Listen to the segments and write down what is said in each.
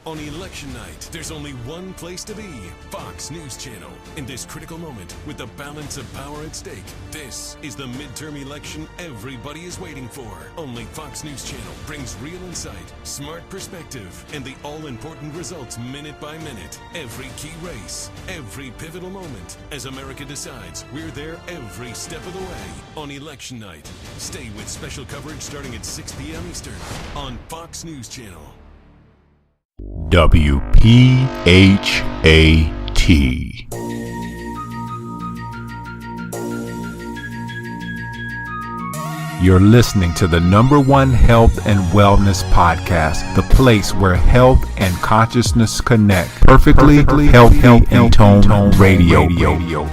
On election night, there's only one place to be, Fox News Channel. In this critical moment, with the balance of power at stake, this is the midterm election everybody is waiting for. Only Fox News Channel brings real insight, smart perspective, and the all-important results minute by minute. Every key race, every pivotal moment. As America decides, we're there every step of the way. On election night, stay with special coverage starting at 6 p.m. Eastern on Fox News Channel. WPHAT. You're listening to the #1 health and wellness podcast, the place where health and consciousness connect. Perfectly healthy and tone radio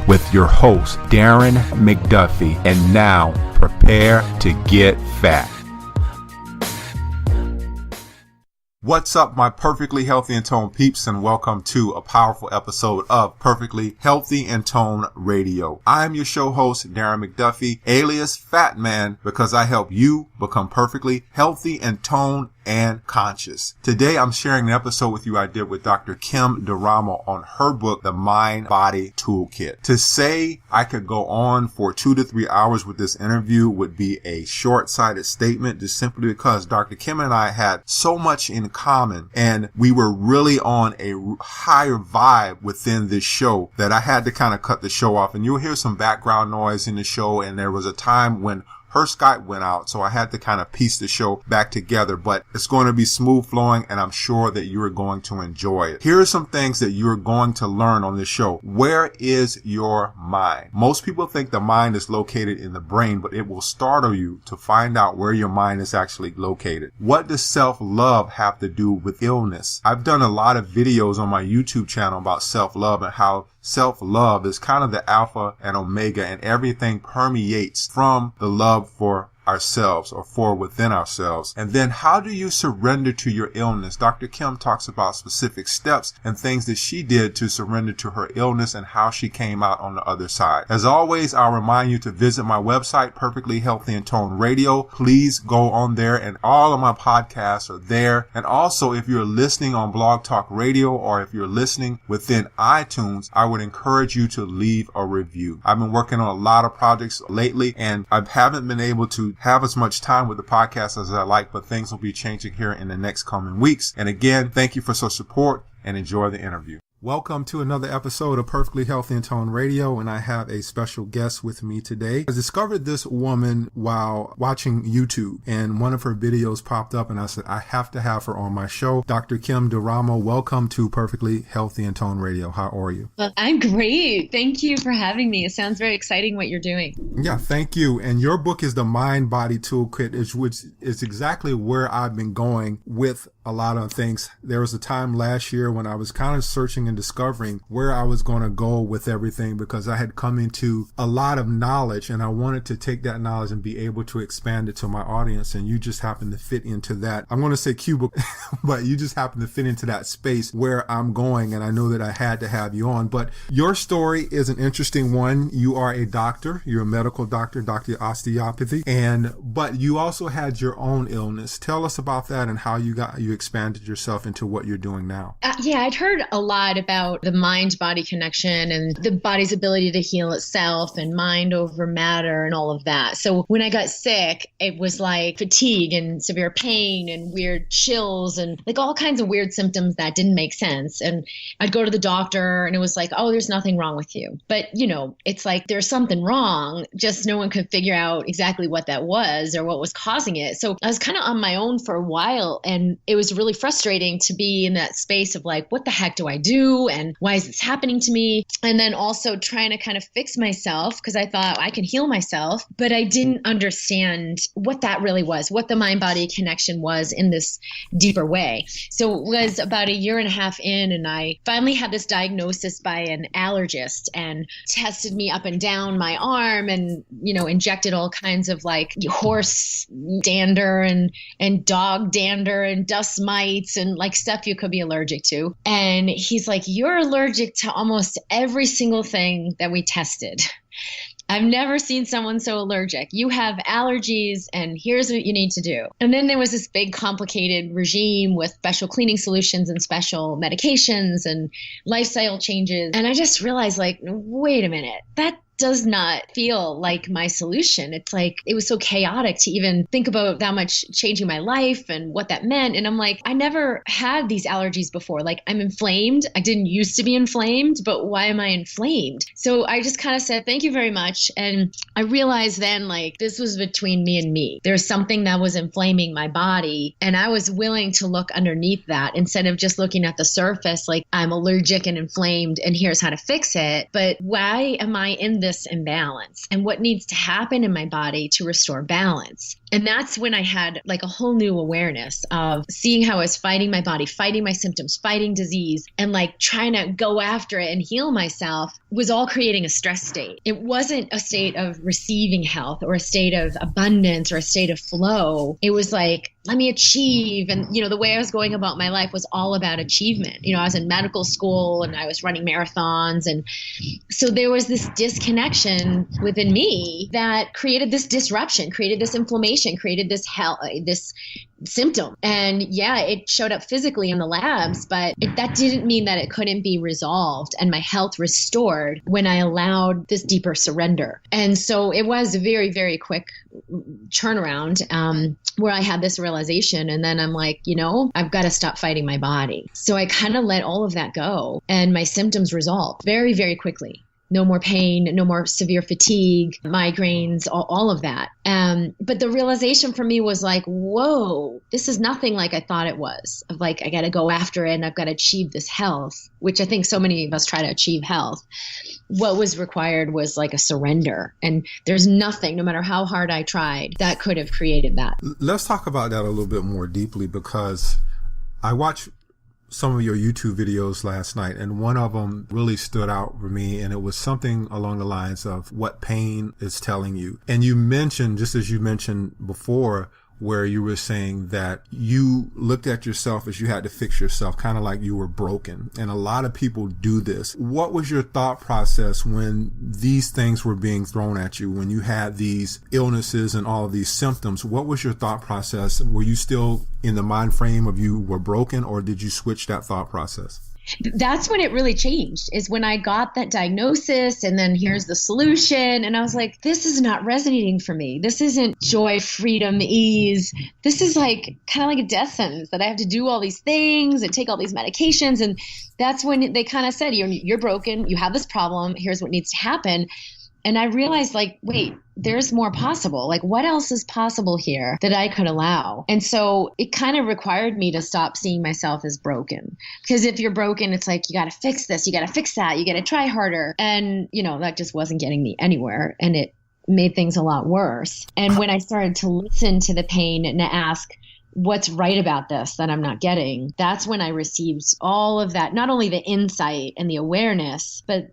with your host, Darren McDuffie. And now, prepare to get fat. What's up, my perfectly healthy and toned peeps, and welcome to a powerful episode of Perfectly Healthy and Toned Radio. I'm your show host, Darren McDuffie, alias Fat Man, because I help you become perfectly healthy and toned and conscious. Today, I'm sharing an episode with you I did with Dr. Kim Duramo on her book, The MindBody Tool Kit. To say I could go on for 2 to 3 hours with this interview would be a short-sighted statement, just simply because Dr. Kim and I had so much in common, and we were really on a higher vibe within this show that I had to kind of cut the show off. And you'll hear some background noise in the show, and there was a time when her Skype went out, so I had to kind of piece the show back together, but it's going to be smooth flowing, and I'm sure that you are going to enjoy it. Here are some things that you're going to learn on this show. Where is your mind? Most people think the mind is located in the brain, but it will startle you to find out where your mind is actually located. What does self-love have to do with illness? I've done a lot of videos on my YouTube channel about self-love and how self-love is kind of the alpha and omega, and everything permeates from the love for ourselves or for within ourselves. And then how do you surrender to your illness? Dr. Kim talks about specific steps and things that she did to surrender to her illness and how she came out on the other side. As always, I'll remind you to visit my website, Perfectly Healthy and Toned Radio. Please go on there, and all of my podcasts are there. And also, if you're listening on Blog Talk Radio or if you're listening within iTunes, I would encourage you to leave a review. I've been working on a lot of projects lately, and I haven't been able to have as much time with the podcast as I like, but things will be changing here in the next coming weeks. And again, thank you for your support, and enjoy the interview. Welcome to another episode of Perfectly Healthy and Toned Radio, and I have a special guest with me today. I discovered this woman while watching YouTube, and one of her videos popped up, and I said, I have to have her on my show. Dr. Kim Duramo, welcome to Perfectly Healthy and Toned Radio. How are you? Well, I'm great. Thank you for having me. It sounds very exciting what you're doing. Yeah, thank you. And your book is the MindBody Tool Kit, which is exactly where I've been going with a lot of things. There was a time last year when I was kind of searching and discovering where I was going to go with everything, because I had come into a lot of knowledge and I wanted to take that knowledge and be able to expand it to my audience. And you just happen to fit into that. I'm going to say cubicle, but you just happen to fit into that space where I'm going. And I know that I had to have you on. But your story is an interesting one. You are a doctor. You're a medical doctor, Dr. Osteopathy. But you also had your own illness. Tell us about that and how you expanded yourself into what you're doing now. Yeah, I'd heard a lot about the mind-body connection and the body's ability to heal itself and mind over matter and all of that. So when I got sick, it was like fatigue and severe pain and weird chills and like all kinds of weird symptoms that didn't make sense. And I'd go to the doctor and it was like, oh, there's nothing wrong with you. But, it's like there's something wrong, just no one could figure out exactly what that was or what was causing it. So I was kind of on my own for a while, and it was really frustrating to be in that space of like, what the heck do I do? And why is this happening to me? And then also trying to kind of fix myself, because I thought I can heal myself, but I didn't understand what that really was, what the mind-body connection was in this deeper way. So it was about 1.5 years in, and I finally had this diagnosis by an allergist and tested me up and down my arm and, injected all kinds of like horse dander and dog dander and dust mites and like stuff you could be allergic to. And he's like, you're allergic to almost every single thing that we tested. I've never seen someone so allergic. You have allergies and here's what you need to do. And then there was this big complicated regime with special cleaning solutions and special medications and lifestyle changes. And I just realized like, wait a minute, that does not feel like my solution. It's like, it was so chaotic to even think about that much changing my life and what that meant. And I'm like, I never had these allergies before. Like I'm inflamed. I didn't used to be inflamed, but why am I inflamed? So I just kind of said, thank you very much. And I realized then like this was between me and me. There's something that was inflaming my body. And I was willing to look underneath that instead of just looking at the surface, like I'm allergic and inflamed and here's how to fix it. But why am I in this imbalance and what needs to happen in my body to restore balance? And that's when I had like a whole new awareness of seeing how I was fighting my body, fighting my symptoms, fighting disease, and like trying to go after it and heal myself was all creating a stress state. It wasn't a state of receiving health or a state of abundance or a state of flow. It was like, let me achieve. And, the way I was going about my life was all about achievement. I was in medical school and I was running marathons. And so there was this disconnection within me that created this disruption, created this inflammation, created this this symptom. And yeah, it showed up physically in the labs, but that didn't mean that it couldn't be resolved and my health restored when I allowed this deeper surrender. And so it was a very, very quick turnaround where I had this realization. And then I'm like, I've got to stop fighting my body. So I kind of let all of that go and my symptoms resolved very, very quickly. No more pain, no more severe fatigue, migraines, all of that. But the realization for me was like, whoa, this is nothing like I thought it was. Of like, I got to go after it and I've got to achieve this health, which I think so many of us try to achieve health. What was required was like a surrender. And there's nothing, no matter how hard I tried, that could have created that. Let's talk about that a little bit more deeply, because I watched some of your YouTube videos last night, and one of them really stood out for me, and it was something along the lines of what pain is telling you. And you mentioned, just as you mentioned before, where you were saying that you looked at yourself as you had to fix yourself, kind of like you were broken. And a lot of people do this. What was your thought process when these things were being thrown at you, when you had these illnesses and all of these symptoms? What was your thought process? Were you still in the mind frame of you were broken, or did you switch that thought process? That's when it really changed, is when I got that diagnosis and then here's the solution. And I was like, this is not resonating for me. This isn't joy, freedom, ease. This is like kind of like a death sentence that I have to do all these things and take all these medications. And that's when they kind of said, you're broken. You have this problem. Here's what needs to happen. And I realized like, wait, there's more possible. Like what else is possible here that I could allow? And so it kind of required me to stop seeing myself as broken. Because if you're broken, it's like, you got to fix this, you got to fix that, you got to try harder. And, that just wasn't getting me anywhere. And it made things a lot worse. And when I started to listen to the pain and to ask, what's right about this that I'm not getting? That's when I received all of that, not only the insight and the awareness, but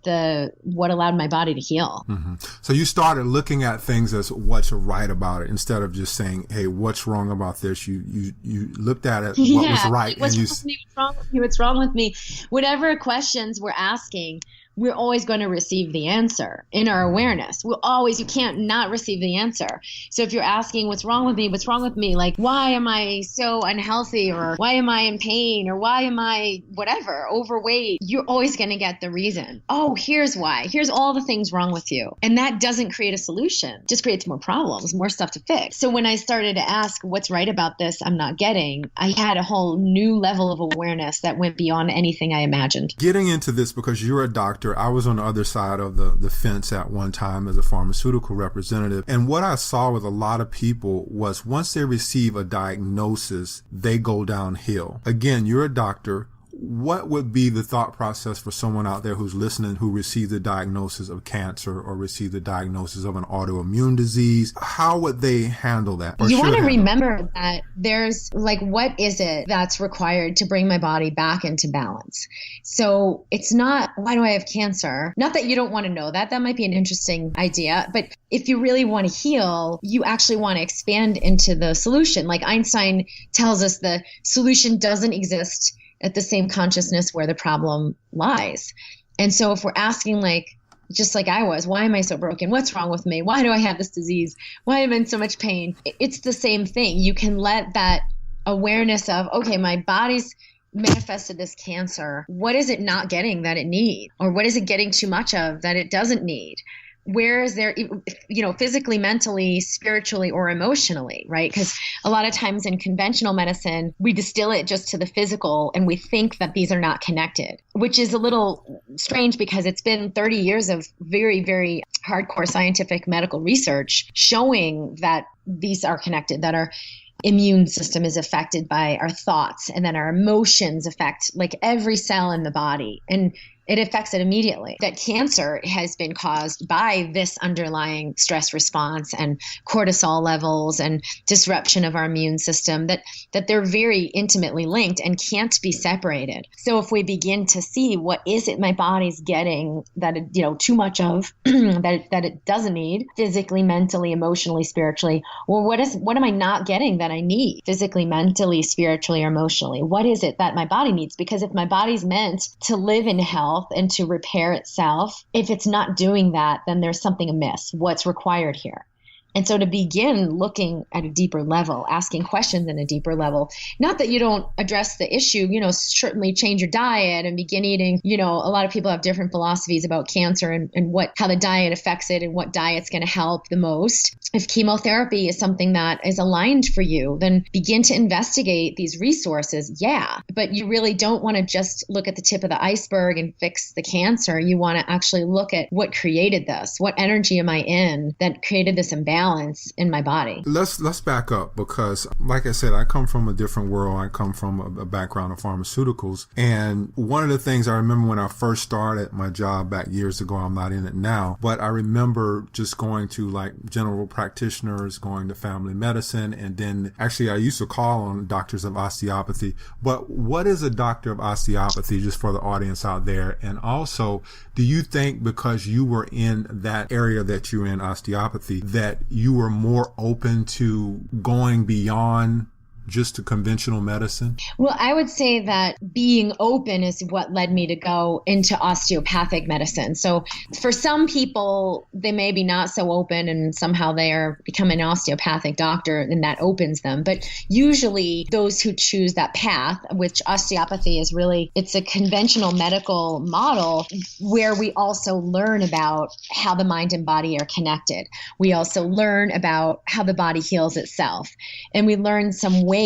what allowed my body to heal. Mm-hmm. So you started looking at things as what's right about it, instead of just saying, hey, what's wrong about this? You looked at it, what was right. What's wrong with me? What's wrong with me? What's wrong with me? Whatever questions we're asking, we're always going to receive the answer in our awareness. You can't not receive the answer. So if you're asking, what's wrong with me? What's wrong with me? Like, why am I so unhealthy? Or why am I in pain? Or why am I whatever, overweight? You're always going to get the reason. Oh, here's why. Here's all the things wrong with you. And that doesn't create a solution. It just creates more problems, more stuff to fix. So when I started to ask, what's right about this I'm not getting, I had a whole new level of awareness that went beyond anything I imagined. Getting into this, because you're a doctor, I was on the other side of the fence at one time as a pharmaceutical representative. And what I saw with a lot of people was once they receive a diagnosis, they go downhill. Again, you're a doctor. What would be the thought process for someone out there who's listening, who received the diagnosis of cancer or received the diagnosis of an autoimmune disease? How would they handle that? You want to remember that there's like, what is it that's required to bring my body back into balance? So it's not, why do I have cancer? Not that you don't want to know that. That might be an interesting idea. But if you really want to heal, you actually want to expand into the solution. Like Einstein tells us the solution doesn't exist at the same consciousness where the problem lies. And so if we're asking like, just like I was. Why am I so broken? What's wrong with me? Why do I have this disease? Why am I in so much pain? It's the same thing. You can let that awareness of, okay, my body's manifested this cancer. What is it not getting that it needs? Or what is it getting too much of that it doesn't need? Where is there, physically, mentally, spiritually, or emotionally, right? Because a lot of times in conventional medicine, we distill it just to the physical and we think that these are not connected, which is a little strange because it's been 30 years of very, very hardcore scientific medical research showing that these are connected, that our immune system is affected by our thoughts, and then our emotions affect like every cell in the body, and it affects it immediately. That cancer has been caused by this underlying stress response and cortisol levels and disruption of our immune system, that they're very intimately linked and can't be separated. So if we begin to see what is it my body's getting that it, too much of, that it doesn't need physically, mentally, emotionally, spiritually, or what am I not getting that I need physically, mentally, spiritually, or emotionally? What is it that my body needs? Because if my body's meant to live in health and to repair itself, if it's not doing that, then there's something amiss. What's required here? And so to begin looking at a deeper level, asking questions in a deeper level, not that you don't address the issue, certainly change your diet and begin eating, a lot of people have different philosophies about cancer and how the diet affects it and what diet's going to help the most. If chemotherapy is something that is aligned for you, then begin to investigate these resources. Yeah, but you really don't want to just look at the tip of the iceberg and fix the cancer. You want to actually look at what created this. What energy am I in that created this imbalance in my body? Let's back up, because like I said, I come from a different world. I come from a background of pharmaceuticals. And one of the things I remember when I first started my job back years ago, I'm not in it now, but I remember just going to like general practitioners, going to family medicine, and then actually I used to call on doctors of osteopathy. But what is a doctor of osteopathy, just for the audience out there? And also, do you think because you were in that area that you're in, osteopathy, that you were more open to going beyond just to conventional medicine? Well, I would say that being open is what led me to go into osteopathic medicine. So for some people, they may be not so open and somehow they are becoming an osteopathic doctor and that opens them. But usually those who choose that path, which osteopathy is really, it's a conventional medical model where we also learn about how the mind and body are connected. We also learn about how the body heals itself. And we learn some ways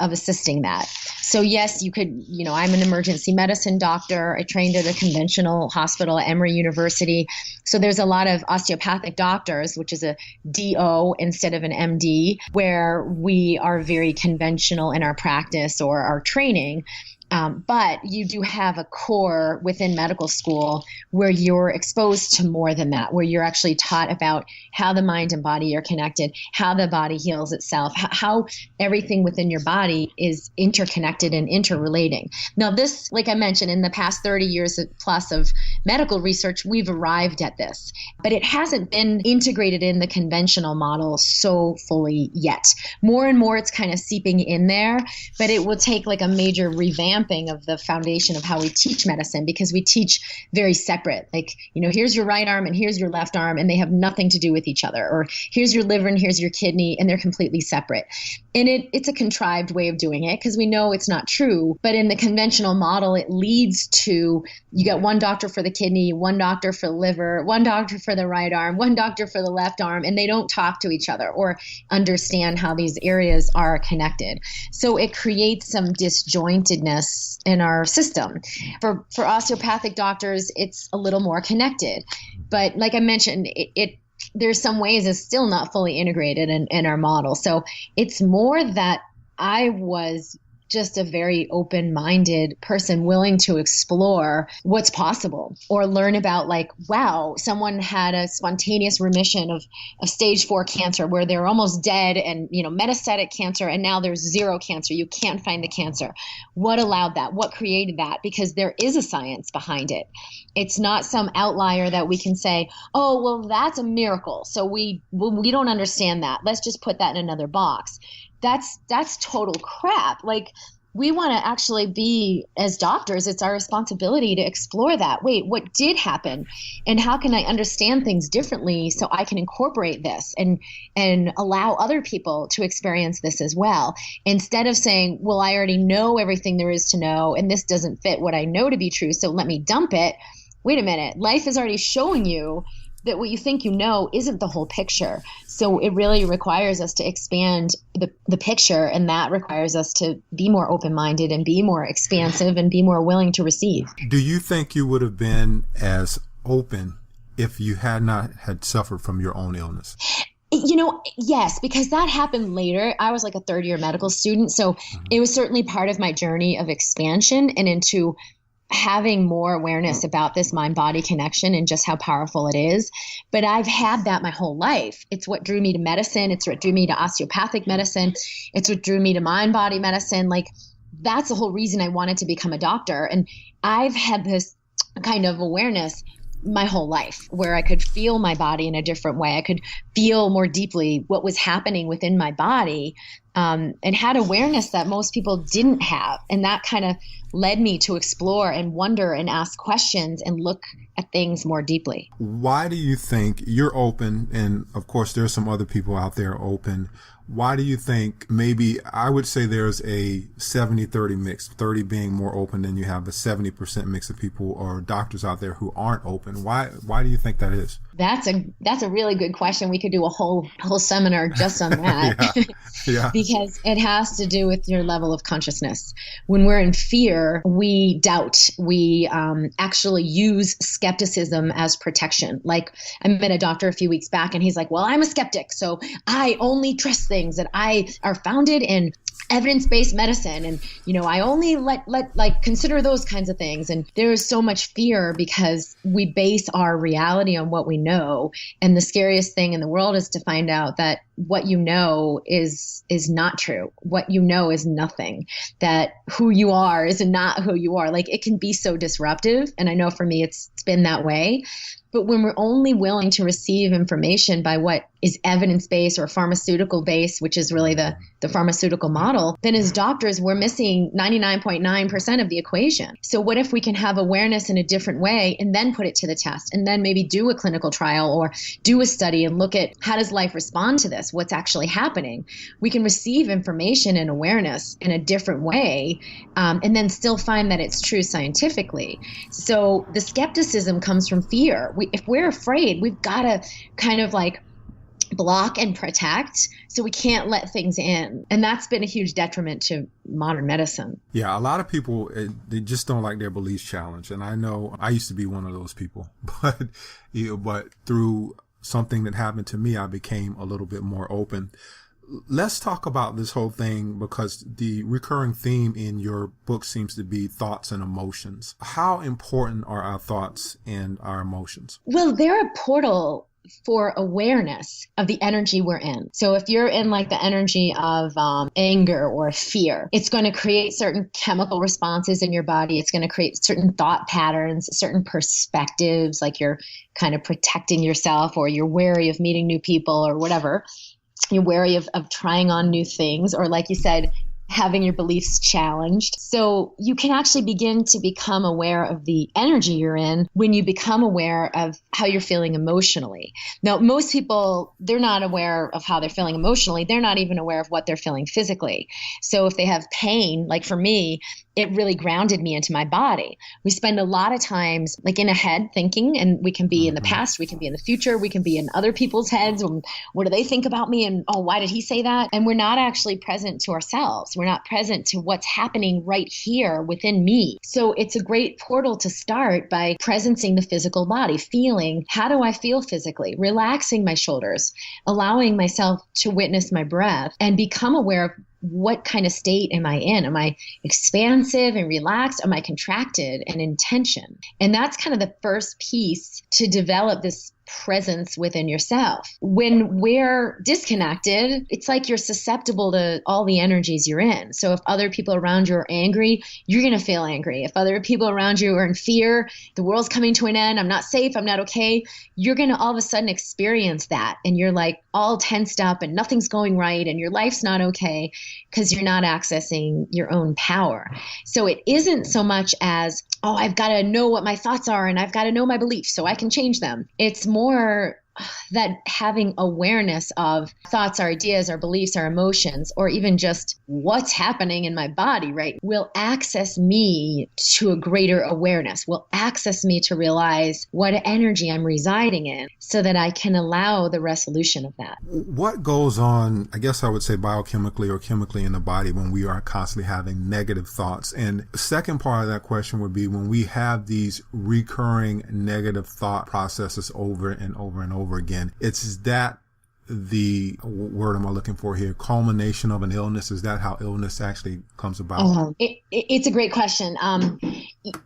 of assisting that. So yes, you could, I'm an emergency medicine doctor. I trained at a conventional hospital at Emory University. So there's a lot of osteopathic doctors, which is a DO instead of an MD, where we are very conventional in our practice or our training. But you do have a core within medical school where you're exposed to more than that, where you're actually taught about how the mind and body are connected, how the body heals itself, how everything within your body is interconnected and interrelating. Now, this, like I mentioned, in the past 30 years plus of medical research, we've arrived at this, but it hasn't been integrated in the conventional model so fully yet. More and more, it's kind of seeping in there, but it will take like a major revamp of the foundation of how we teach medicine, because we teach very separate. Like, here's your right arm and here's your left arm, and they have nothing to do with each other. Or here's your liver and here's your kidney, and they're completely separate. And it's a contrived way of doing it because we know it's not true. But in the conventional model, it leads to, you got one doctor for the kidney, one doctor for the liver, one doctor for the right arm, one doctor for the left arm, and they don't talk to each other or understand how these areas are connected. So it creates some disjointedness in our system. For osteopathic doctors, it's a little more connected. But like I mentioned, there's some ways it's still not fully integrated in our model. So it's more that I was just a very open-minded person willing to explore what's possible or learn about, like, wow, someone had a spontaneous remission of stage 4 cancer where they're almost dead and, metastatic cancer, and now there's zero cancer. You can't find the cancer. What allowed that? What created that? Because there is a science behind it. It's not some outlier that we can say, oh, well, that's a miracle. So we don't understand that. Let's just put that in another box. That's total crap. Like, we want to actually be, as doctors, it's our responsibility to explore that. Wait, what did happen? And how can I understand things differently so I can incorporate this and allow other people to experience this as well? Instead of saying, well, I already know everything there is to know, and this doesn't fit what I know to be true, so let me dump it. Wait a minute. Life is already showing you that what you think you know isn't the whole picture. So it really requires us to expand the picture, and that requires us to be more open-minded and be more expansive and be more willing to receive. Do you think you would have been as open if you had not had suffered from your own illness? Yes, because that happened later. I was like a third-year medical student, so it was certainly part of my journey of expansion and into having more awareness about this mind-body connection and just how powerful it is. But I've had that my whole life. It's what drew me to medicine. It's what drew me to osteopathic medicine. It's what drew me to mind-body medicine. Like, that's the whole reason I wanted to become a doctor. And I've had this kind of awareness my whole life where I could feel my body in a different way. I could feel more deeply what was happening within my body, and had awareness that most people didn't have. And that kind of led me to explore and wonder and ask questions and look at things more deeply. Why do you think you're open? And of course, there's some other people out there open. Why do you think, maybe I would say there's a 70-30 mix, 30 being more open than you have a 70% mix of people or doctors out there who aren't open? Why do you think that is? That's a really good question. We could do a whole seminar just on that. Yeah. Because it has to do with your level of consciousness. When we're in fear, we doubt. We actually use skepticism as protection. Like, I met a doctor a few weeks back and he's like, well, I'm a skeptic, so I only trust things that I are founded in evidence-based medicine, and I only let consider those kinds of things. And there is so much fear because we base our reality on what we know, and the scariest thing in the world is to find out that what you know is not true. What you know is nothing. That who you are is not who you are. Like, it can be so disruptive, and I know for me it's been that way. But when we're only willing to receive information by what is evidence-based or pharmaceutical-based, which is really the pharmaceutical model, then as doctors, we're missing 99.9% of the equation. So what if we can have awareness in a different way and then put it to the test, and then maybe do a clinical trial or do a study and look at how does life respond to this? What's actually happening? We can receive information and awareness in a different way, and then still find that it's true scientifically. So the skepticism comes from fear. If we're afraid, we've got to kind of like block and protect, so we can't let things in. And that's been a huge detriment to modern medicine. Yeah, a lot of people, they just don't like their beliefs challenged. And I know I used to be one of those people, but through something that happened to me, I became a little bit more open. Let's talk about this whole thing, because the recurring theme in your book seems to be thoughts and emotions. How important are our thoughts and our emotions? Well, they're a portal for awareness of the energy we're in. So if you're in like the energy of anger or fear, it's going to create certain chemical responses in your body. It's going to create certain thought patterns, certain perspectives, like you're kind of protecting yourself, or you're wary of meeting new people, or whatever. You're wary of trying on new things, or like you said, having your beliefs challenged. So you can actually begin to become aware of the energy you're in when you become aware of how you're feeling emotionally. Now, most people, they're not aware of how they're feeling emotionally. They're not even aware of what they're feeling physically. So if they have pain, like for me, it really grounded me into my body. We spend a lot of times like in a head thinking, and we can be in the past, we can be in the future, we can be in other people's heads. And what do they think about me? And oh, why did he say that? And we're not actually present to ourselves. We're not present to what's happening right here within me. So it's a great portal to start by presencing the physical body, feeling, how do I feel physically? Relaxing my shoulders, allowing myself to witness my breath and become aware of what kind of state am I in? Am I expansive and relaxed? Am I contracted and in tension? And that's kind of the first piece to develop this presence within yourself. When we're disconnected, it's like you're susceptible to all the energies you're in. So if other people around you are angry, you're going to feel angry. If other people around you are in fear, the world's coming to an end, I'm not safe, I'm not okay, you're going to all of a sudden experience that. And you're like all tensed up and nothing's going right and your life's not okay because you're not accessing your own power. So it isn't so much as, oh, I've got to know what my thoughts are and I've got to know my beliefs so I can change them. It's more that having awareness of thoughts, our ideas, our beliefs, our emotions, or even just what's happening in my body, right, will access me to a greater awareness, will access me to realize what energy I'm residing in so that I can allow the resolution of that. What goes on, I guess I would say biochemically or chemically in the body when we are constantly having negative thoughts? And the second part of that question would be when we have these recurring negative thought processes over and over and over again, is that the word am I looking for here? Culmination of an illness? Is that how illness actually comes about? It's a great question.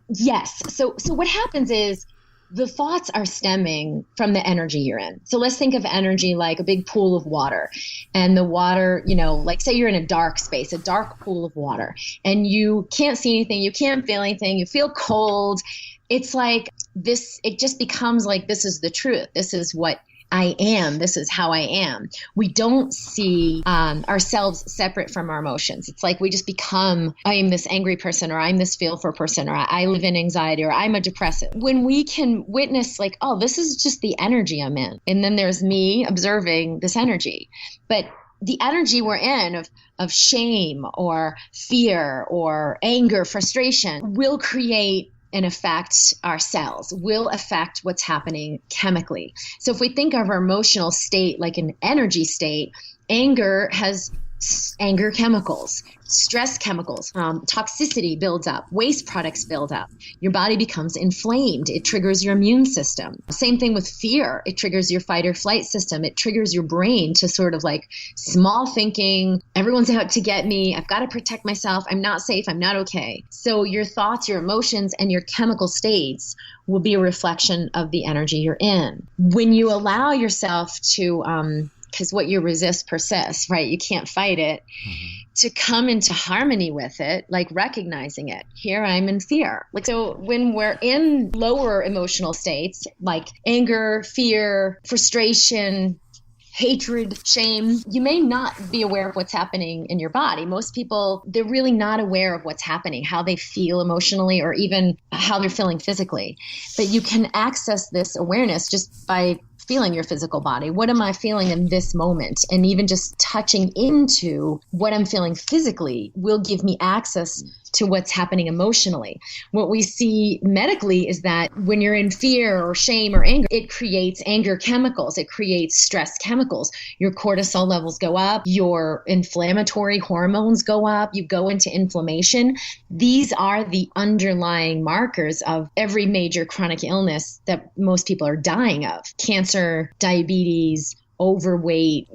Yes. So what happens is the thoughts are stemming from the energy you're in. So let's think of energy like a big pool of water, and the water, like say you're in a dark space, a dark pool of water, and you can't see anything, you can't feel anything, you feel cold. It's like this, it just becomes like, this is the truth. This is what I am. This is how I am. We don't see ourselves separate from our emotions. It's like we just become, I am this angry person, or I'm this fearful person, or I live in anxiety, or I'm a depressive. When we can witness like, oh, this is just the energy I'm in. And then there's me observing this energy. But the energy we're in of shame or fear or anger, frustration will create and affect our cells, will affect what's happening chemically. So if we think of our emotional state like an energy state, anger has anger chemicals, stress chemicals, toxicity builds up, waste products build up. Your body becomes inflamed. It triggers your immune system. Same thing with fear. It triggers your fight or flight system. It triggers your brain to sort of like small thinking. Everyone's out to get me. I've got to protect myself. I'm not safe. I'm not okay. So your thoughts, your emotions, and your chemical states will be a reflection of the energy you're in. When you allow yourself to, because what you resist persists, right? You can't fight it. Mm-hmm. To come into harmony with it, like recognizing it. Here I'm in fear. Like, so when we're in lower emotional states, like anger, fear, frustration, hatred, shame, you may not be aware of what's happening in your body. Most people, they're really not aware of what's happening, how they feel emotionally, or even how they're feeling physically. But you can access this awareness just by feeling your physical body. What am I feeling in this moment? And even just touching into what I'm feeling physically will give me access to what's happening emotionally. What we see medically is that when you're in fear or shame or anger, it creates anger chemicals. It creates stress chemicals. Your cortisol levels go up. Your inflammatory hormones go up. You go into inflammation. These are the underlying markers of every major chronic illness that most people are dying of. Cancer, diabetes, overweight,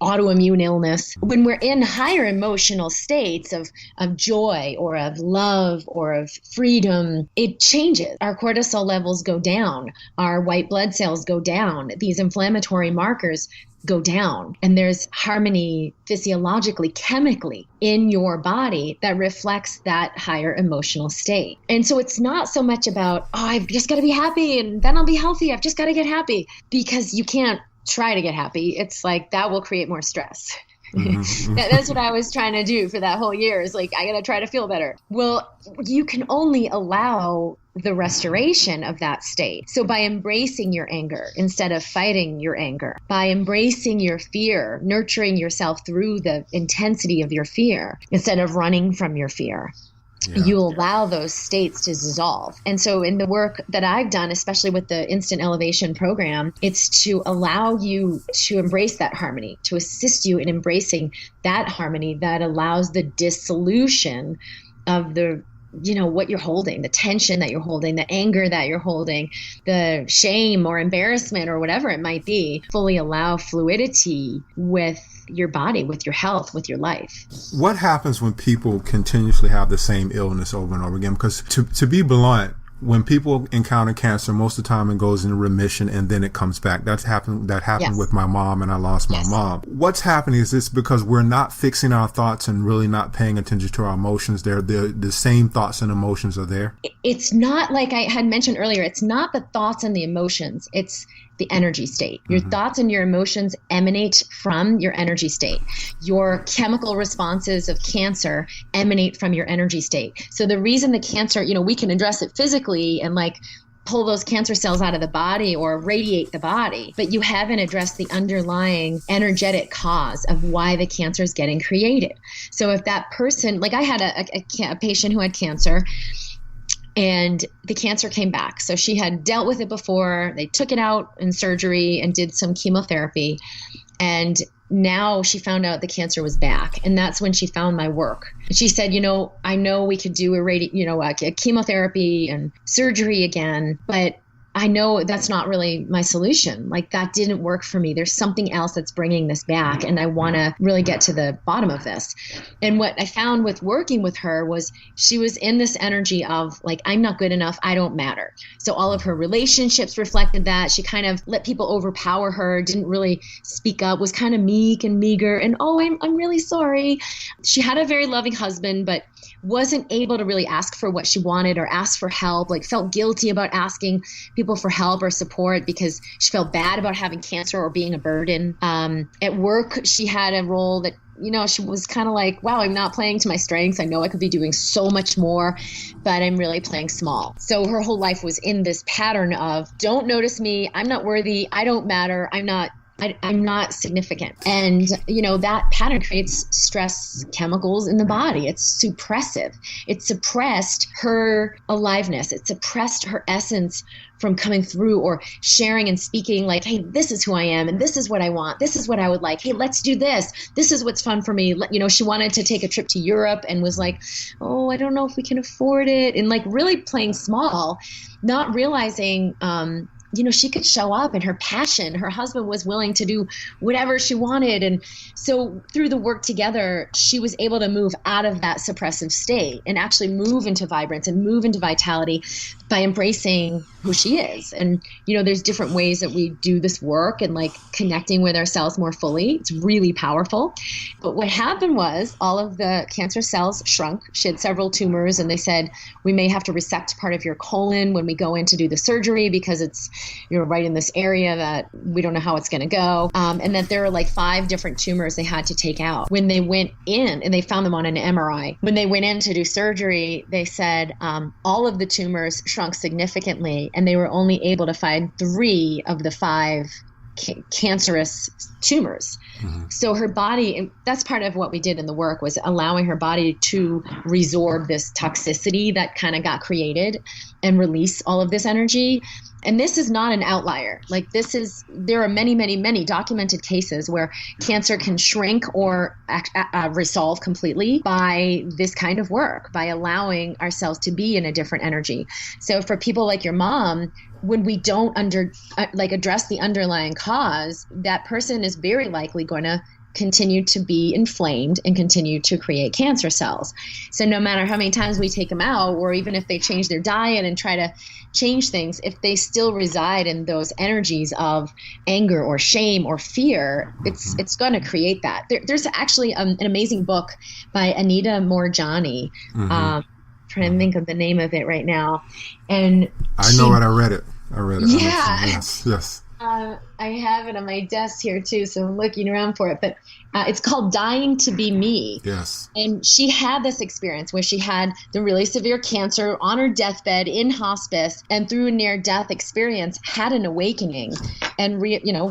autoimmune illness. When we're in higher emotional states of joy or of love or of freedom, it changes. Our cortisol levels go down. Our white blood cells go down. These inflammatory markers go down. And there's harmony physiologically, chemically in your body that reflects that higher emotional state. And so it's not so much about, oh, I've just got to be happy and then I'll be healthy. I've just got to get happy, because you can't try to get happy. It's like that will create more stress. Mm-hmm. That's what I was trying to do for that whole year, is like, I got to try to feel better. Well, you can only allow the restoration of that state. So by embracing your anger instead of fighting your anger, by embracing your fear, nurturing yourself through the intensity of your fear instead of running from your fear. Yeah. You allow those states to dissolve. And so in the work that I've done, especially with the Instant Elevation program, it's to allow you to embrace that harmony, to assist you in embracing that harmony that allows the dissolution of the, what you're holding, the tension that you're holding, the anger that you're holding, the shame or embarrassment or whatever it might be. Fully allow fluidity with your body, with your health, with your life. What happens when people continuously have the same illness over and over again? Because to be blunt, when people encounter cancer, most of the time it goes into remission and then it comes back. That happened Yes. with my mom, and I lost my Yes. mom. What's happening is this because we're not fixing our thoughts and really not paying attention to our emotions. They're the same thoughts and emotions are there. It's not like I had mentioned earlier, it's not the thoughts and the emotions, it's the energy state. Your thoughts and your emotions emanate from your energy state. Your chemical responses of cancer emanate from your energy state. So the reason the cancer, we can address it physically and like pull those cancer cells out of the body or radiate the body, but you haven't addressed the underlying energetic cause of why the cancer is getting created. So if that person, like I had a patient who had cancer, and the cancer came back. So she had dealt with it before. They took it out in surgery and did some chemotherapy. And now she found out the cancer was back. And that's when she found my work. She said, I know we could do a chemotherapy and surgery again, but I know that's not really my solution. Like that didn't work for me. There's something else that's bringing this back. And I want to really get to the bottom of this. And what I found with working with her was she was in this energy of like, I'm not good enough. I don't matter. So all of her relationships reflected that. She kind of let people overpower her, didn't really speak up, was kind of meek and meager. And, I'm really sorry. She had a very loving husband, but wasn't able to really ask for what she wanted or ask for help, like felt guilty about asking people for help or support because she felt bad about having cancer or being a burden. At work, she had a role that, she was kind of like, wow, I'm not playing to my strengths. I know I could be doing so much more, but I'm really playing small. So her whole life was in this pattern of don't notice me. I'm not worthy. I don't matter. I'm not significant. And, that pattern creates stress chemicals in the body. It's suppressive. It suppressed her aliveness. It suppressed her essence from coming through or sharing and speaking like, hey, this is who I am and this is what I want. This is what I would like. Hey, let's do this. This is what's fun for me. She wanted to take a trip to Europe and was like, I don't know if we can afford it. And like really playing small, not realizing, she could show up and her passion, her husband was willing to do whatever she wanted. And so through the work together, she was able to move out of that suppressive state and actually move into vibrance and move into vitality by embracing who she is. And, there's different ways that we do this work and like connecting with ourselves more fully. It's really powerful. But what happened was all of the cancer cells shrunk. She had several tumors and they said, we may have to resect part of your colon when we go in to do the surgery because it's, right in this area that we don't know how it's going to go. And that there are like 5 different tumors they had to take out. When they went in, and they found them on an MRI, when they went in to do surgery, they said all of the tumors shrunk significantly, and they were only able to find 3 of the 5 cancerous tumors. So her body, and that's part of what we did in the work, was allowing her body to resorb this toxicity that kind of got created and release all of this energy. And this is not an outlier. Like there are many, many, many documented cases where cancer can shrink or resolve completely by this kind of work, by allowing ourselves to be in a different energy. So for people like your mom, when we don't address the underlying cause, that person is very likely going to continue to be inflamed and continue to create cancer cells. So no matter how many times we take them out, or even if they change their diet and try to change things, if they still reside in those energies of anger or shame or fear, it's going to create that. There's actually an amazing book by Anita Moorjani. Trying to think of the name of it right now. And I know it. I read it. Yeah. Yes. I have it on my desk here too, so I'm looking around for it. But it's called Dying to Be Me. Yes. And she had this experience where she had the really severe cancer on her deathbed in hospice, and through a near-death experience had an awakening and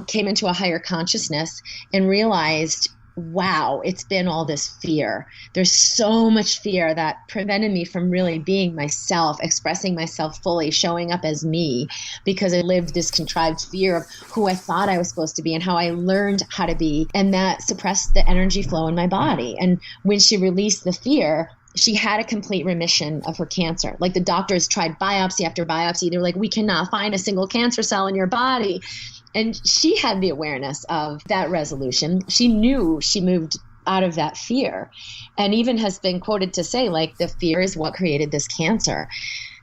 came into a higher consciousness and realized, wow, it's been all this fear. There's so much fear that prevented me from really being myself, expressing myself fully, showing up as me, because I lived this contrived fear of who I thought I was supposed to be and how I learned how to be. And that suppressed the energy flow in my body. And when she released the fear, she had a complete remission of her cancer. Like the doctors tried biopsy after biopsy. They're like, we cannot find a single cancer cell in your body. And she had the awareness of that resolution. She knew she moved out of that fear, and even has been quoted to say, like, the fear is what created this cancer.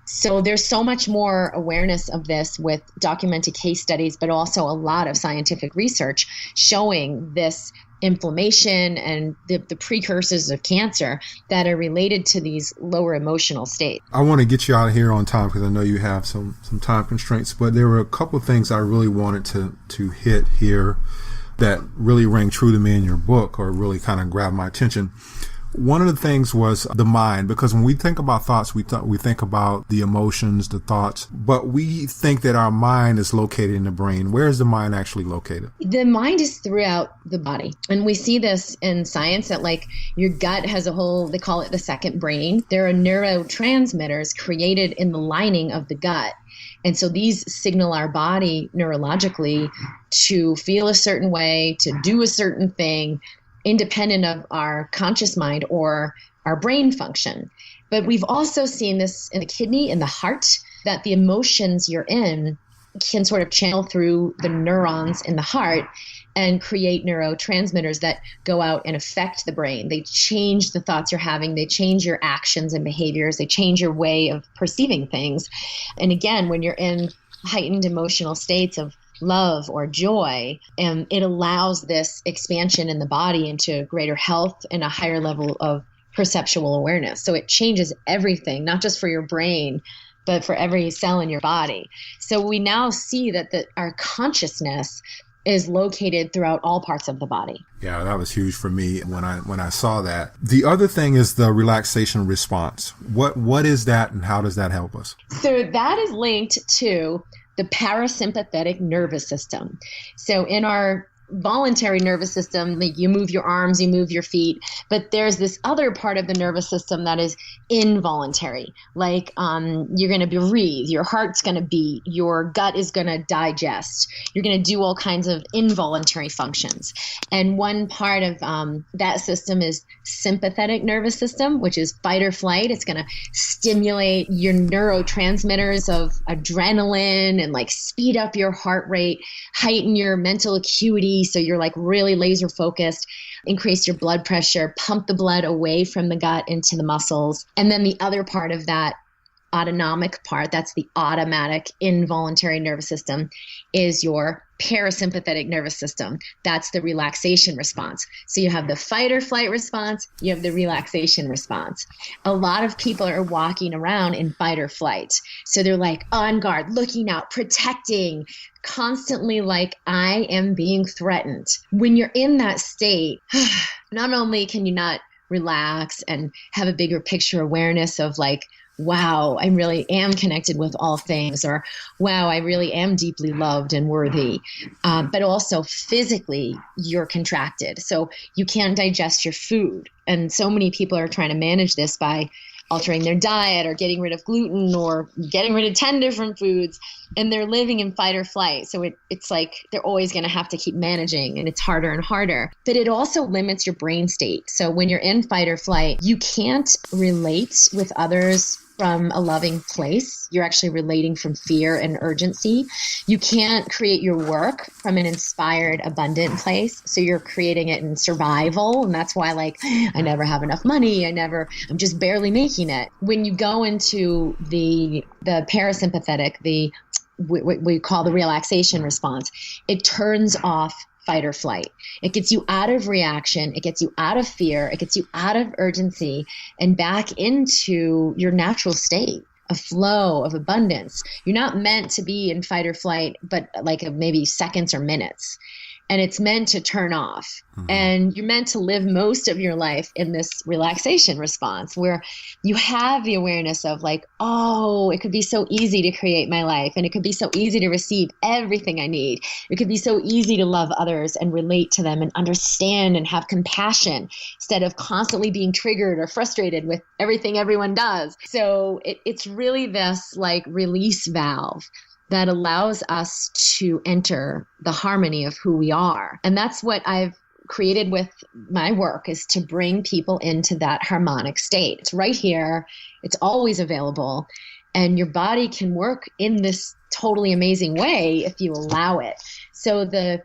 So there's so much more awareness of this with documented case studies, but also a lot of scientific research showing this inflammation and the precursors of cancer that are related to these lower emotional states. I want to get you out of here on time because I know you have some time constraints, but there were a couple of things I really wanted to hit here that really rang true to me in your book, or really kind of grabbed my attention. One of the things was the mind, because when we think about thoughts, we think about the emotions, the thoughts, but we think that our mind is located in the brain. Where is the mind actually located? The mind is throughout the body. And we see this in science that like your gut has a whole, they call it the second brain. There are neurotransmitters created in the lining of the gut. And so these signal our body neurologically to feel a certain way, to do a certain thing, independent of our conscious mind or our brain function. But we've also seen this in the kidney, in the heart, that the emotions you're in can sort of channel through the neurons in the heart and create neurotransmitters that go out and affect the brain. They change the thoughts you're having. They change your actions and behaviors. They change your way of perceiving things. And again, when you're in heightened emotional states of love or joy, and it allows this expansion in the body into greater health and a higher level of perceptual awareness. So it changes everything, not just for your brain, but for every cell in your body. So we now see that our consciousness is located throughout all parts of the body. Yeah, that was huge for me when I saw that. The other thing is the relaxation response. What is that, and how does that help us? So that is linked to the parasympathetic nervous system. So in our voluntary nervous system, like you move your arms, you move your feet, but there's this other part of the nervous system that is involuntary. Like you're going to breathe, your heart's going to beat, your gut is going to digest. You're going to do all kinds of involuntary functions. And one part of that system is sympathetic nervous system, which is fight or flight. It's going to stimulate your neurotransmitters of adrenaline and like speed up your heart rate, heighten your mental acuity. So you're like really laser focused, increase your blood pressure, pump the blood away from the gut into the muscles. And then the other part of that autonomic part, that's the automatic involuntary nervous system, is your parasympathetic nervous system. That's the relaxation response. So you have the fight or flight response, you have the relaxation response. A lot of people are walking around in fight or flight. So they're like on guard, looking out, protecting, constantly like I am being threatened. When you're in that state, not only can you not relax and have a bigger picture awareness of like, wow, I really am connected with all things, or wow, I really am deeply loved and worthy. But also physically, you're contracted. So you can't digest your food. And so many people are trying to manage this by altering their diet or getting rid of gluten or getting rid of 10 different foods. And they're living in fight or flight. So it's like they're always going to have to keep managing, and it's harder and harder. But it also limits your brain state. So when you're in fight or flight, you can't relate with others from a loving place. You're actually relating from fear and urgency. You can't create your work from an inspired, abundant place. So you're creating it in survival. And that's why like, I never have enough money. I'm just barely making it. When you go into the parasympathetic, what we call the relaxation response, it turns off fight or flight. It gets you out of reaction. It gets you out of fear. It gets you out of urgency and back into your natural state of flow, of abundance. You're not meant to be in fight or flight, but like maybe seconds or minutes. And it's meant to turn off. Mm-hmm. And you're meant to live most of your life in this relaxation response where you have the awareness of like, oh, it could be so easy to create my life. And it could be so easy to receive everything I need. It could be so easy to love others and relate to them and understand and have compassion instead of constantly being triggered or frustrated with everything everyone does. So it's really this like release valve that allows us to enter the harmony of who we are. And that's what I've created with my work, is to bring people into that harmonic state. It's right here. It's always available. And your body can work in this totally amazing way if you allow it. So the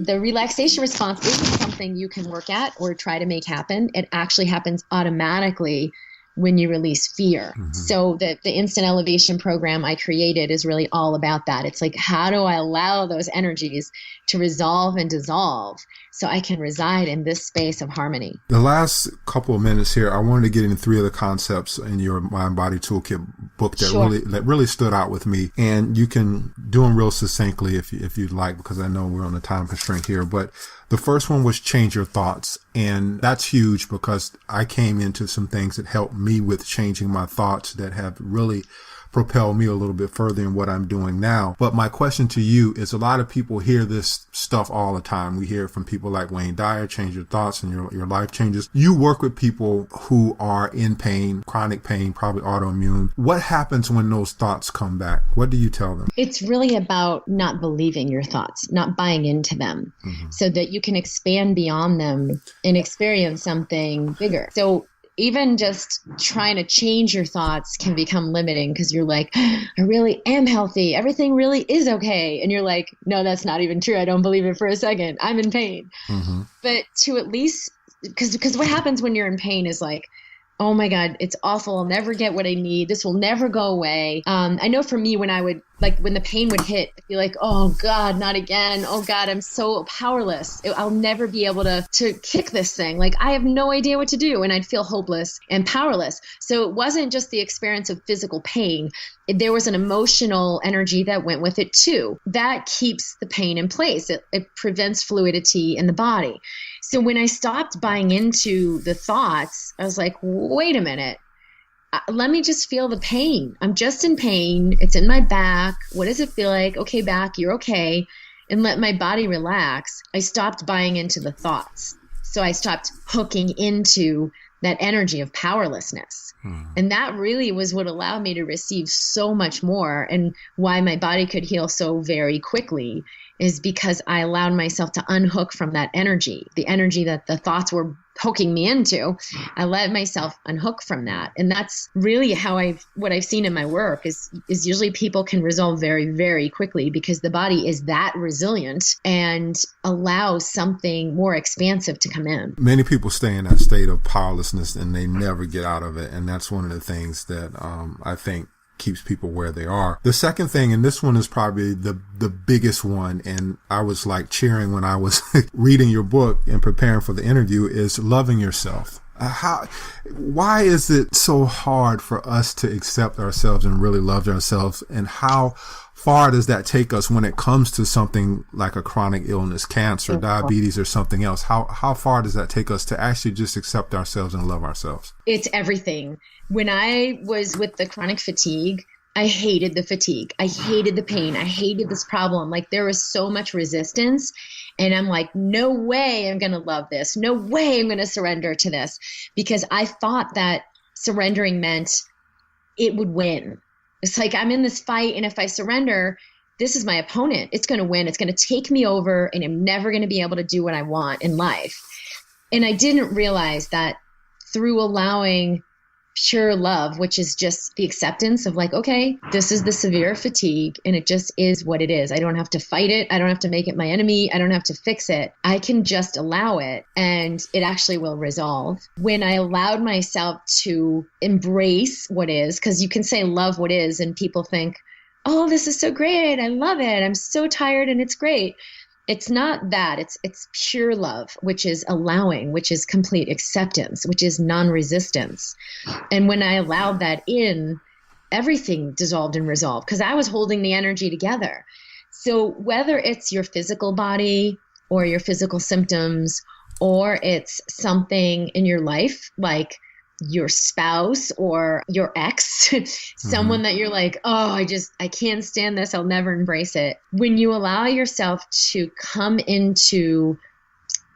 relaxation response isn't something you can work at or try to make happen. It actually happens automatically when you release fear. So the instant elevation program I created is really all about that. It's like, how do I allow those energies to resolve and dissolve so I can reside in this space of harmony? The last couple of minutes here, I wanted to get into 3 of the concepts in your MindBody Tool Kit book that really stood out with me. And you can do them real succinctly if you'd like, because I know we're on a time constraint here. But the first one was change your thoughts. And that's huge because I came into some things that helped me with changing my thoughts that have really propel me a little bit further in what I'm doing now. But my question to you is, a lot of people hear this stuff all the time. We hear it from people like Wayne Dyer, change your thoughts and your life changes. You work with people who are in pain, chronic pain, probably autoimmune. What happens when those thoughts come back? What do you tell them? It's really about not believing your thoughts, not buying into them, so that you can expand beyond them and experience something bigger. So even just trying to change your thoughts can become limiting because you're like, I really am healthy. Everything really is okay. And you're like, no, that's not even true. I don't believe it for a second. I'm in pain. But to at least, because what happens when you're in pain is like, oh my God, it's awful. I'll never get what I need. This will never go away. I know for me, when the pain would hit, I'd be like, oh God, not again. Oh God, I'm so powerless. I'll never be able to kick this thing. Like, I have no idea what to do. And I'd feel hopeless and powerless. So it wasn't just the experience of physical pain. There was an emotional energy that went with it too. That keeps the pain in place. It prevents fluidity in the body. So when I stopped buying into the thoughts, I was like, wait a minute. Let me just feel the pain. I'm just in pain. It's in my back. What does it feel like? Okay, back, you're okay. And let my body relax. I stopped buying into the thoughts. So I stopped hooking into that energy of powerlessness. And that really was what allowed me to receive so much more, and why my body could heal so very quickly is because I allowed myself to unhook from that energy, the energy that the thoughts were hooking me into. I let myself unhook from that. And that's really what I've seen in my work is usually people can resolve very, very quickly because the body is that resilient and allows something more expansive to come in. Many people stay in that state of powerlessness and they never get out of it. And that's one of the things that I think keeps people where they are. The second thing, and this one is probably the biggest one, and I was like cheering when I was reading your book and preparing for the interview, is loving yourself. Why is it so hard for us to accept ourselves and really love ourselves? And how far does that take us when it comes to something like a chronic illness, cancer, diabetes, or something else? How far does that take us to actually just accept ourselves and love ourselves? It's everything. When I was with the chronic fatigue, I hated the fatigue. I hated the pain. I hated this problem. Like, there was so much resistance. And I'm like, no way I'm going to love this. No way I'm going to surrender to this. Because I thought that surrendering meant it would win. It's like, I'm in this fight, and if I surrender, this is my opponent. It's going to win. It's going to take me over, and I'm never going to be able to do what I want in life. And I didn't realize that through allowing pure love, which is just the acceptance of like, okay, this is the severe fatigue and it just is what it is. I don't have to fight it. I don't have to make it my enemy. I don't have to fix it. I can just allow it and it actually will resolve. When I allowed myself to embrace what is, because you can say love what is and people think, oh, this is so great. I love it. I'm so tired and it's great. It's not that. It's pure love, which is allowing, which is complete acceptance, which is non-resistance. And when I allowed that in, everything dissolved and resolved because I was holding the energy together. So whether it's your physical body or your physical symptoms, or it's something in your life like your spouse or your ex, someone that you're like, oh, I can't stand this. I'll never embrace it. When you allow yourself to come into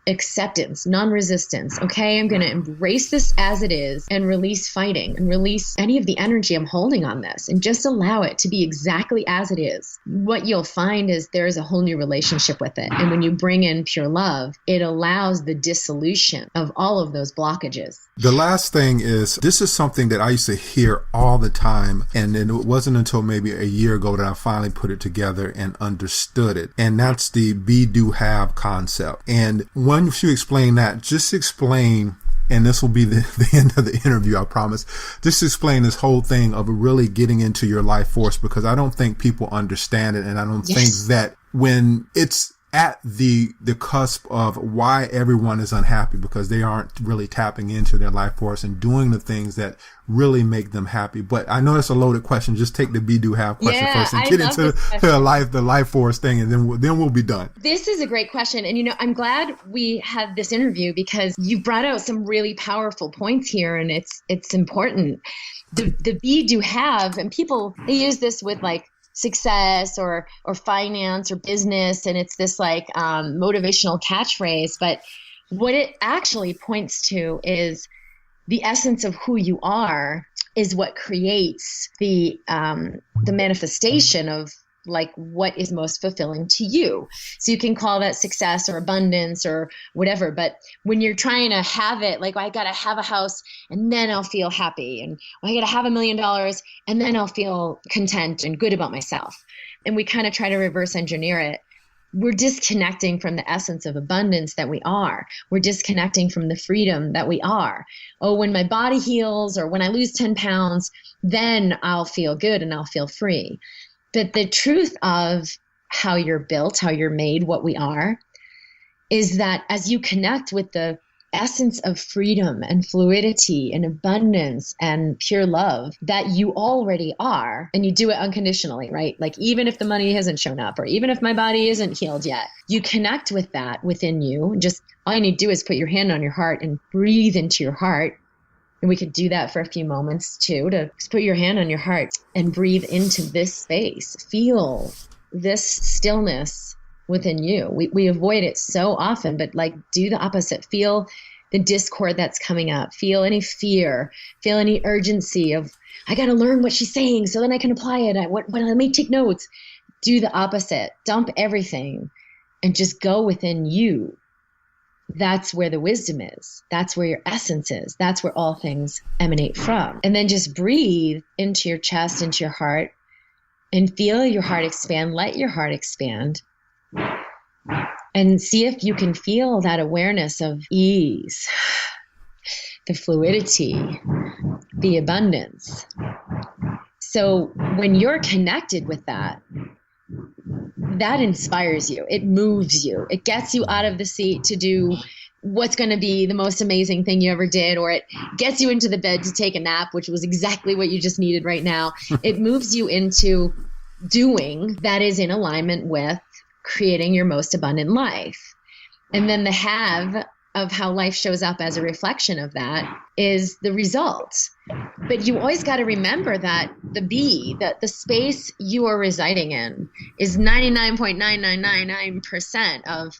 acceptance, non-resistance, okay, I'm going to embrace this as it is and release fighting and release any of the energy I'm holding on this and just allow it to be exactly as it is. What you'll find is there is a whole new relationship with it. And when you bring in pure love, it allows the dissolution of all of those blockages. The last thing is, this is something that I used to hear all the time. And it wasn't until maybe a year ago that I finally put it together and understood it. And that's the be, do, have concept. And once you explain that, just explain and this will be the end of the interview, I promise, just to explain this whole thing of really getting into your life force, because I don't think people understand it. And I don't think that when it's at the cusp of why everyone is unhappy, because they aren't really tapping into their life force and doing the things that really make them happy. But I know it's a loaded question. Just take the be do have question first and get into the life force thing, and then we'll be done. This is a great question. And, I'm glad we had this interview because you brought out some really powerful points here, and it's important. The be do have, and people, they use this with like success or finance or business, and it's this like motivational catchphrase, but what it actually points to is the essence of who you are is what creates the manifestation of like what is most fulfilling to you. So you can call that success or abundance or whatever. But when you're trying to have it, like I got to have a house and then I'll feel happy, and I got to have $1 million and then I'll feel content and good about myself. And we kind of try to reverse engineer it. We're disconnecting from the essence of abundance that we are. We're disconnecting from the freedom that we are. Oh, when my body heals or when I lose 10 pounds, then I'll feel good and I'll feel free. But the truth of how you're built, how you're made, what we are, is that as you connect with the essence of freedom and fluidity and abundance and pure love that you already are, and you do it unconditionally, right? Like even if the money hasn't shown up or even if my body isn't healed yet, you connect with that within you. And just all you need to do is put your hand on your heart and breathe into your heart. And we could do that for a few moments too, to just put your hand on your heart and breathe into this space. Feel this stillness within you. We avoid it so often, but like do the opposite. Feel the discord that's coming up. Feel any fear. Feel any urgency of, I got to learn what she's saying so then I can apply it. Let me take notes. Do the opposite. Dump everything and just go within you. That's where the wisdom is. That's where your essence is. That's where all things emanate from. And then just breathe into your chest, into your heart, and feel your heart expand. Let your heart expand. And see if you can feel that awareness of ease, the fluidity, the abundance. So when you're connected with that, that inspires you. It moves you. It gets you out of the seat to do what's going to be the most amazing thing you ever did, or it gets you into the bed to take a nap, which was exactly what you just needed right now. It moves you into doing that is in alignment with creating your most abundant life. And then the have of how life shows up as a reflection of that is the result. But you always got to remember that that the space you are residing in is 99.9999% of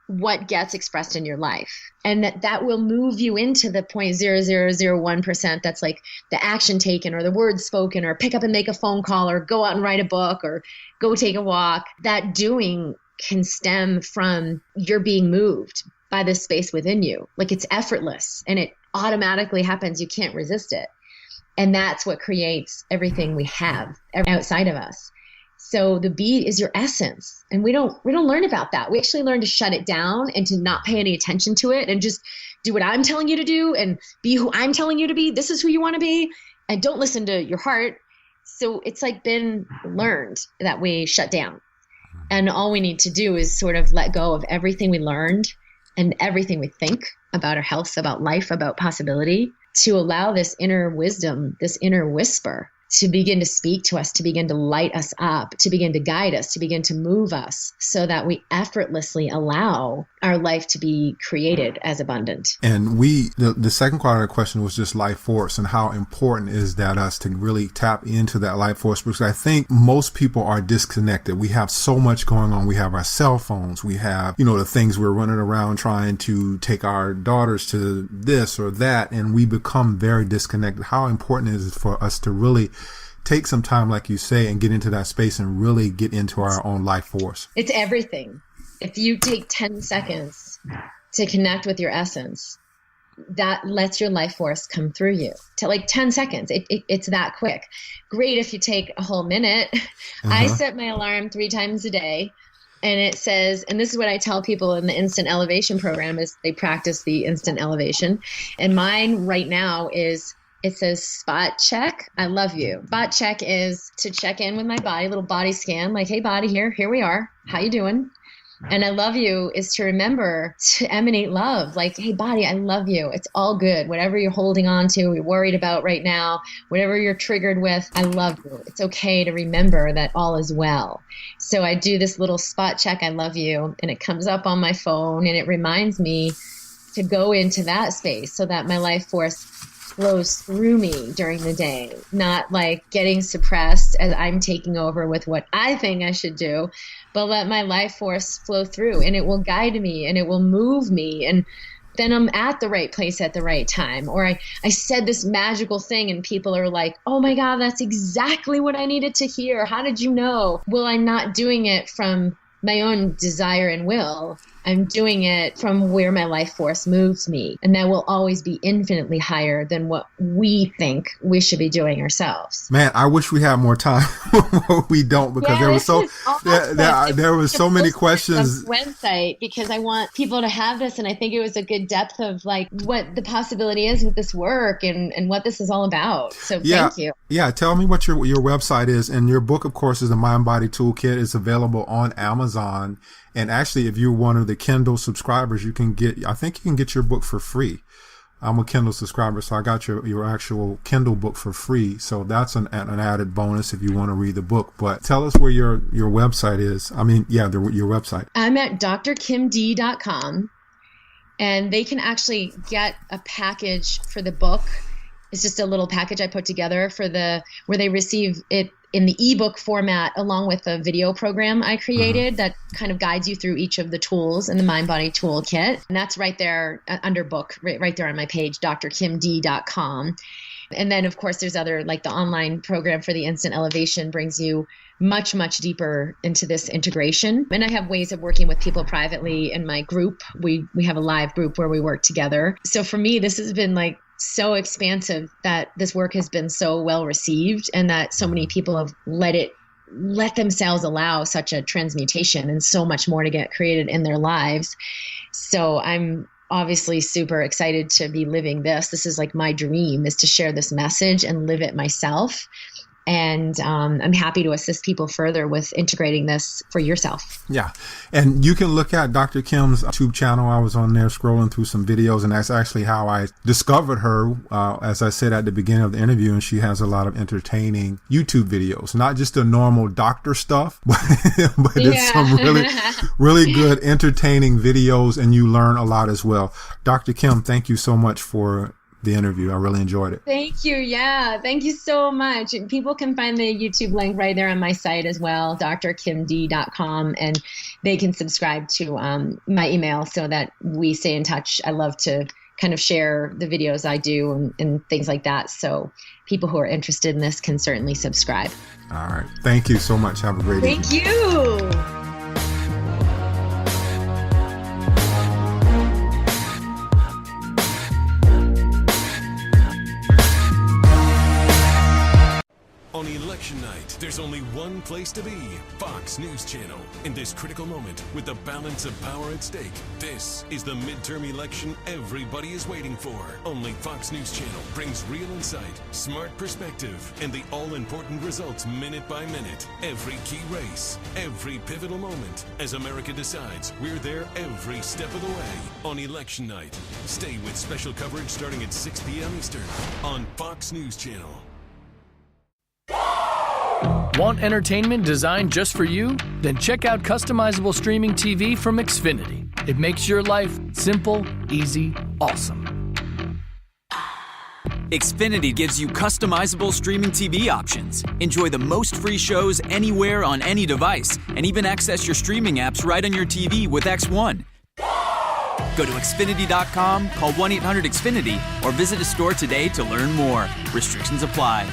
what gets expressed in your life. And that will move you into the 0.0001% that's like the action taken or the words spoken or pick up and make a phone call or go out and write a book or go take a walk. That doing can stem from your being moved by the space within you. Like it's effortless and it automatically happens. You can't resist it. And that's what creates everything we have outside of us. So the be is your essence. And we don't learn about that. We actually learn to shut it down and to not pay any attention to it and just do what I'm telling you to do and be who I'm telling you to be. This is who you want to be. And don't listen to your heart. So it's like been learned that we shut down. And all we need to do is sort of let go of everything we learned and everything we think about our health, about life, about possibility, to allow this inner wisdom, this inner whisper to begin to speak to us, to begin to light us up, to begin to guide us, to begin to move us so that we effortlessly allow our life to be created as abundant. And the second part of the question was just life force and how important is that us to really tap into that life force, because I think most people are disconnected. We have so much going on. We have our cell phones. We have, the things we're running around trying to take our daughters to this or that, and we become very disconnected. How important is it for us to really take some time, like you say, and get into that space and really get into our own life force? It's everything. If you take 10 seconds to connect with your essence, that lets your life force come through you. To like 10 seconds. It's that quick. Great if you take a whole minute. I set my alarm 3 times a day. And it says, and this is what I tell people in the instant elevation program is they practice the instant elevation. And mine right now is, it says spot check. I love you. Spot check is to check in with my body, little body scan, like, hey body, here we are. How you doing? And I love you is to remember to emanate love. Like, hey, body, I love you. It's all good. Whatever you're holding on to, you're worried about right now, whatever you're triggered with, I love you. It's okay to remember that all is well. So I do this little spot check, I love you, and it comes up on my phone and it reminds me to go into that space so that my life force flows through me during the day, not like getting suppressed as I'm taking over with what I think I should do, but let my life force flow through and it will guide me and it will move me. And then I'm at the right place at the right time. Or I said this magical thing and people are like, oh my God, that's exactly what I needed to hear. How did you know? Well, I'm not doing it from my own desire and will. I'm doing it from where my life force moves me. And that will always be infinitely higher than what we think we should be doing ourselves. Man, I wish we had more time. We don't, because there was so many questions. Website, because I want people to have this, and I think it was a good depth of like what the possibility is with this work and what this is all about. So thank you. Yeah, tell me what your website is. And your book, of course, is the MindBody Tool Kit. It's available on Amazon. And actually, if you're one of the Kindle subscribers, I think you can get your book for free. I'm a Kindle subscriber, so I got your actual Kindle book for free. So that's an added bonus if you want to read the book. But tell us where your website is. Your website. I'm at drkimd.com, and they can actually get a package for the book. It's just a little package I put together where they receive it in the ebook format, along with a video program I created that kind of guides you through each of the tools in the MindBody Tool Kit. And that's right there under book, right there on my page, drkimd.com. And then, of course, there's other, like the online program for the instant elevation brings you much, much deeper into this integration. And I have ways of working with people privately in my group. We have a live group where we work together. So for me, this has been like so expansive that this work has been so well received, and that so many people have let themselves allow such a transmutation and so much more to get created in their lives. So I'm obviously super excited to be living this. This is like my dream, is to share this message and live it myself. And I'm happy to assist people further with integrating this for yourself. Yeah. And you can look at Dr. Kim's YouTube channel. I was on there scrolling through some videos, and that's actually how I discovered her, as I said at the beginning of the interview. And she has a lot of entertaining YouTube videos, not just the normal doctor stuff, but it's some really, really good, entertaining videos, and you learn a lot as well. Dr. Kim, thank you so much for the interview. I really enjoyed it. Thank you. Yeah. Thank you so much. And people can find the YouTube link right there on my site as well, drkimd.com, and they can subscribe to my email so that we stay in touch. I love to kind of share the videos I do and things like that. So people who are interested in this can certainly subscribe. All right. Thank you so much. Have a great evening. Thank you. On election night, there's only one place to be, Fox News Channel. In this critical moment, with the balance of power at stake, this is the midterm election everybody is waiting for. Only Fox News Channel brings real insight, smart perspective, and the all-important results minute by minute. Every key race, every pivotal moment. As America decides, we're there every step of the way. On election night, stay with special coverage starting at 6 p.m. Eastern on Fox News Channel. Want entertainment designed just for you? Then check out customizable streaming TV from Xfinity. It makes your life simple, easy, awesome. Xfinity gives you customizable streaming TV options. Enjoy the most free shows anywhere on any device, and even access your streaming apps right on your TV with X1. Go to Xfinity.com, call 1-800-XFINITY, or visit a store today to learn more. Restrictions apply.